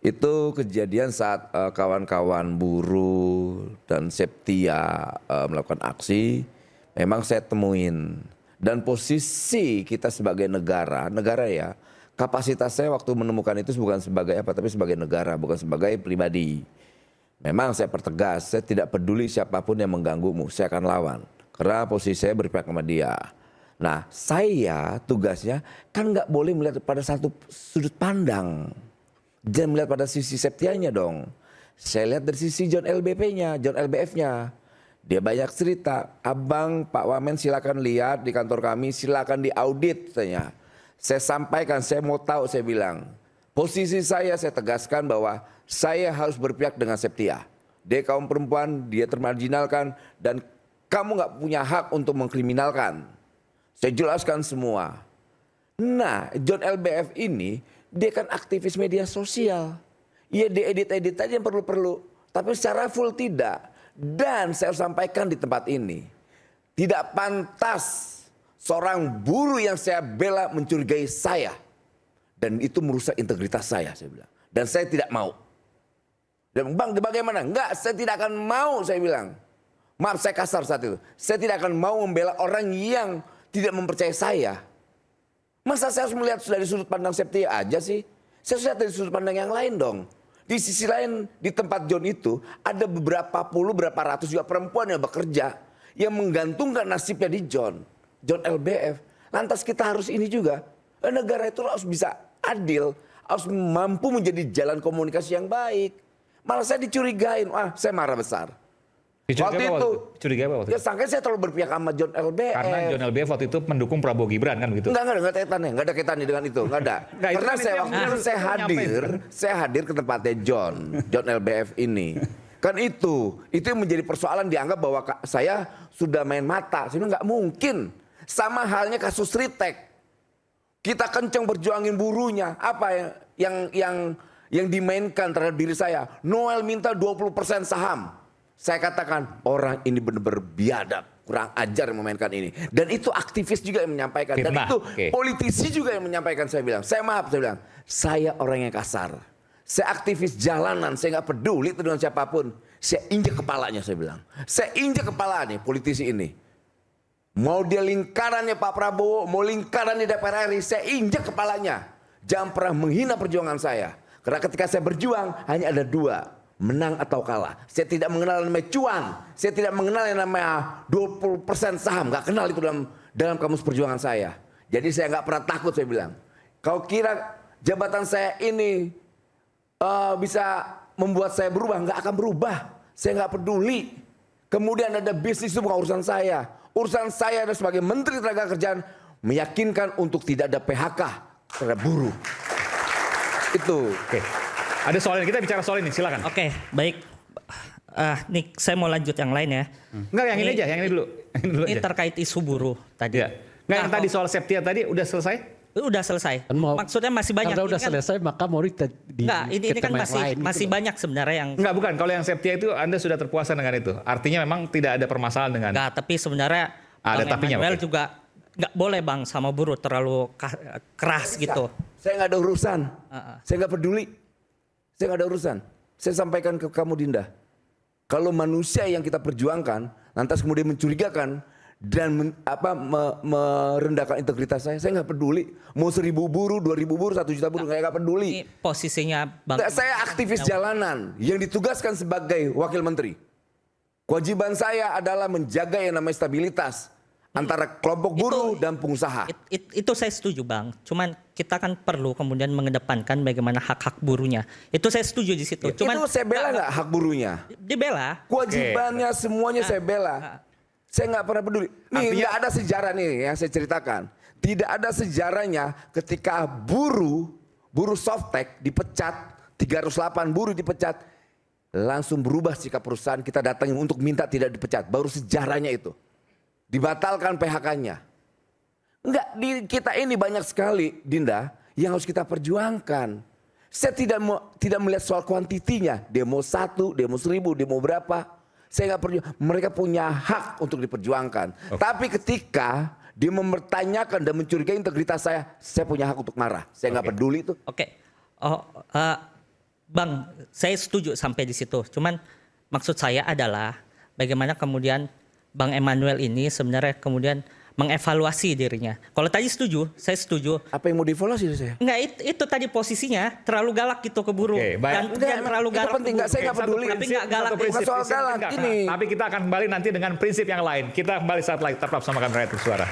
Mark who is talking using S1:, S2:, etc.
S1: Itu kejadian saat kawan-kawan buruh dan Septia melakukan aksi, memang saya temuin. Dan posisi kita sebagai negara ya, kapasitas saya waktu menemukan itu bukan sebagai apa, tapi sebagai negara, bukan sebagai pribadi. Memang saya pertegas, saya tidak peduli siapapun yang mengganggumu, saya akan lawan. Karena posisi saya berpihak sama dia. Nah, saya tugasnya kan nggak boleh melihat pada satu sudut pandang. Jangan melihat pada sisi Septianya dong. Saya lihat dari sisi John LBP-nya, John LBF-nya. Dia banyak cerita. Abang, Pak Wamen silakan lihat di kantor kami, silakan diaudit. Saya sampaikan, saya mau tahu, saya bilang. Posisi saya tegaskan bahwa saya harus berpihak dengan Septia. Dia kaum perempuan, dia termarginalkan, dan kamu nggak punya hak untuk mengkriminalkan. Saya jelaskan semua. Nah, John LBF ini, dia kan aktivis media sosial. Iya, diedit-edit aja yang perlu-perlu. Tapi secara full tidak. Dan saya sampaikan di tempat ini. Tidak pantas seorang buruh yang saya bela mencurigai saya. Dan itu merusak integritas saya bilang. Dan saya tidak mau. Dan bang, bagaimana? Enggak, saya tidak akan mau, saya bilang. Maaf, saya kasar saat itu. Saya tidak akan mau membela orang yang tidak mempercayai saya. Masa saya harus melihat dari sudut pandang Septia aja sih? Saya harus lihat dari sudut pandang yang lain dong. Di sisi lain, di tempat John itu, ada beberapa puluh, berapa ratus juga perempuan yang bekerja. Yang menggantungkan nasibnya di John LBF. Lantas kita harus ini juga. Negara itu harus bisa adil. Harus mampu menjadi jalan komunikasi yang baik. Malah saya dicurigain, saya marah besar. Waktu itu,
S2: curiga apa waktu itu?
S1: Ya sangka saya terlalu berpihak sama John LBF.
S2: Karena John LBF waktu itu mendukung Prabowo Gibran kan begitu?
S1: Enggak ada kaitannya, enggak ada kaitannya dengan itu, enggak ada. Karena saya waktu itu saya hadir ke tempatnya John LBF ini. Kan itu yang menjadi persoalan, dianggap bahwa saya sudah main mata. Saya bilang nggak mungkin. Sama halnya kasus Ritek. Kita kenceng berjuangin buruhnya. Apa yang dimainkan terhadap diri saya? Noel minta 20% saham. Saya katakan orang ini benar-benar biadab, kurang ajar yang memainkan ini. Dan itu aktivis juga yang menyampaikan. Dan itu politisi juga yang menyampaikan. Saya bilang, saya bilang, saya orang yang kasar. Saya aktivis jalanan, saya nggak peduli itu dengan siapapun. Saya injek kepalanya, saya bilang. Saya injek kepalanya politisi ini. Mau dia lingkarannya Pak Prabowo, mau lingkaran di DPR RI, saya injek kepalanya. Jangan pernah menghina perjuangan saya. Karena ketika saya berjuang, hanya ada dua. Menang atau kalah. Saya tidak mengenal yang namanya cuan. Saya tidak mengenal yang namanya 20% saham. Gak kenal itu dalam kamus perjuangan saya. Jadi saya gak pernah takut, saya bilang. Kau kira jabatan saya ini bisa membuat saya berubah? Gak akan berubah. Saya gak peduli. Kemudian ada bisnis, itu bukan urusan saya. Urusan saya adalah sebagai Menteri Tenaga Kerjaan meyakinkan untuk tidak ada PHK terhadap buruh. Itu.
S2: Oke. Ada soal, kita bicara soal ini, silakan.
S3: Oke, baik. Nih, saya mau lanjut yang lain ya.
S2: Enggak, yang ini aja, yang ini dulu.
S3: Ini terkait isu buruh tadi.
S2: Ya. Enggak, yang tadi soal Septia tadi udah selesai?
S3: Udah selesai. Maksudnya masih banyak.
S4: Karena udah selesai, maka mau di
S3: enggak, ini kan masih banyak sebenarnya yang.
S2: Enggak, bukan. Kalau yang Septia itu Anda sudah terpuaskan dengan itu. Artinya memang tidak ada permasalahan dengan.
S3: Enggak, tapi sebenarnya
S2: ada tapinya.
S3: Emmanuel juga nggak boleh bang sama buruh terlalu keras gitu.
S1: Saya nggak ada urusan. Saya nggak peduli. Saya nggak ada urusan. Saya sampaikan ke kamu Dinda. Kalau manusia yang kita perjuangkan, lantas kemudian mencurigakan dan merendahkan integritas saya nggak peduli. Mau 1.000 buruh, 2.000 buruh, 1 juta buruh, nggak peduli.
S3: Ini posisinya bang.
S1: Saya aktivis jalanan yang ditugaskan sebagai wakil menteri. Kewajiban saya adalah menjaga yang namanya stabilitas antara kelompok buruh dan pengusaha.
S3: Itu saya setuju bang. Cuman kita kan perlu kemudian mengedepankan bagaimana hak-hak buruhnya. Itu saya setuju di situ. Cuman
S1: itu saya bela nggak hak buruhnya?
S3: Dibela.
S1: Kewajibannya semuanya saya bela. Saya nggak pernah peduli. Nih nggak ada sejarah nih yang saya ceritakan. Tidak ada sejarahnya ketika buruh softtek dipecat, 308 buruh dipecat, langsung berubah sikap perusahaan, kita datangin untuk minta tidak dipecat. Baru sejarahnya itu. Dibatalkan PHK-nya. Enggak, di kita ini banyak sekali, Dinda, yang harus kita perjuangkan. Saya tidak melihat soal kuantitinya. Demo 1, demo 1.000, demo berapa. Saya nggak perjuang. Mereka punya hak untuk diperjuangkan. Tapi ketika dia mempertanyakan dan mencurigai integritas saya punya hak untuk marah. Saya nggak peduli itu.
S3: Oke. Bang, saya setuju sampai di situ. Cuman maksud saya adalah bagaimana kemudian Bang Emmanuel ini sebenarnya kemudian mengevaluasi dirinya. Kalau tadi setuju, saya setuju.
S1: Apa yang mau dievaluasi dari saya?
S3: Enggak, itu tadi posisinya terlalu galak gitu ke buruh.
S2: Oke, baik.
S3: Dan
S1: Enggak,
S3: terlalu
S1: itu
S3: galak ke
S1: penting,
S3: buruh.
S1: enggak, saya nggak peduli.
S3: Tapi nggak galak.
S2: Satu prinsip,
S1: Soal
S2: prinsip
S1: galak,
S2: enggak,
S1: gini.
S2: Tapi kita akan kembali nanti dengan prinsip yang lain. Kita kembali saat lagi tetap bersama kami Rakyat Bersuara.